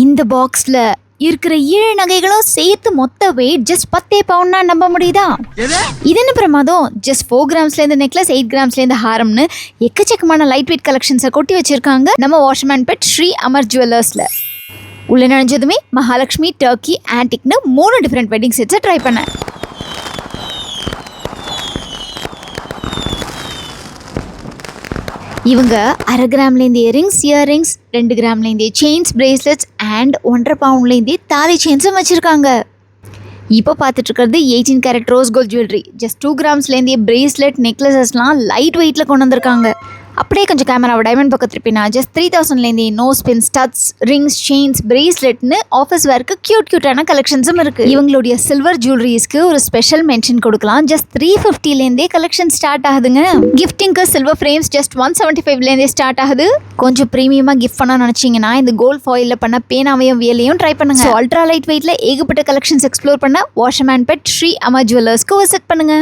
இந்த பாக்ஸ்ல இருக்கிற 7 நகைகளும் சேர்த்து மொத்த வெயிட் ஜஸ்ட் 10 பவுண்ட்னா நம்ப முடியுதா? இது என்ன பிரமாதம்? ஜஸ்ட் 4 கிராம்ஸ்லேருந்து நெக்லஸ், 8 கிராம்ஸ்லேருந்து ஹாரம்னு எக்கச்சக்கமான லைட் வெயிட் கலெக்ஷன்ஸை கொட்டி வச்சிருக்காங்க நம்ம வாஷ்மேன் பெட் ஸ்ரீ அமர் ஜுவல்லர்ஸ்ல. உள்ள நுழைஞ்சதுமே மகாலட்சுமி, டர்க்கி, ஆன்டிக்னு 3 டிஃப்ரெண்ட் வெட்டிங் செட்ஸை ட்ரை பண்ணேன். இவங்க 1/2 கிராம்லேருந்து இயரிங்ஸ் 2 கிராம்லேருந்து செயின்ஸ், பிரேஸ்லெட்ஸ் அண்ட் 1.5 பவுண்ட்லேருந்து தாலி செயின்ஸும் வச்சுருக்காங்க. இப்போ பார்த்துட்டு இருக்கிறது 18 carat rose gold jewellery. Just 2 கிராம்ஸ்லேருந்து பிரேஸ்லெட், நெக்லஸஸ்லாம் லைட் வெயிட்டில் கொண்டு வந்திருக்காங்க. அப்படியே கொஞ்சம் கேமராவை டைமண்ட் பக்கம் திருப்பினா ஜஸ்ட் 3000லேருந்து nose pin, studs, rings, chains, பிரேஸ்லெட்னு ஆஃபீஸ் வேர்க்கு கியூட்டான கலெக்ஷன்ஸும் இருக்குது. இவங்களுடைய சில்வர் ஜுவல்லரிஸ்க்கு ஒரு ஸ்பெஷல் மென்ஷன் கொடுக்கலாம். ஜஸ்ட் 350லேருந்தே கலெக்ஷன் ஸ்டார்ட் ஆகுதுங்க. கிஃப்டிங்க்கு சில்வர் ஃப்ரேம்ஸ் ஜஸ்ட் 175லேருந்தே ஸ்டார்ட் ஆகுது. கொஞ்சம் ப்ரீமியமாக கிஃப்ட் பண்ண நினச்சிங்கன்னா இந்த கோல்ட் ஃபாயிலில் பண்ண பேனாவையும் வியலையும் ட்ரை பண்ணுங்க. அல்ட்ரா லைட் வெயிட்டில் ஏகப்பட்ட கலெக்ஷன்ஸ் எக்ஸ்ப்ளோர் பண்ண வாஷ்மேன் பெட் ஸ்ரீ அமர் ஜுவல்லர்ஸ்க்கு விசிட் பண்ணுங்க.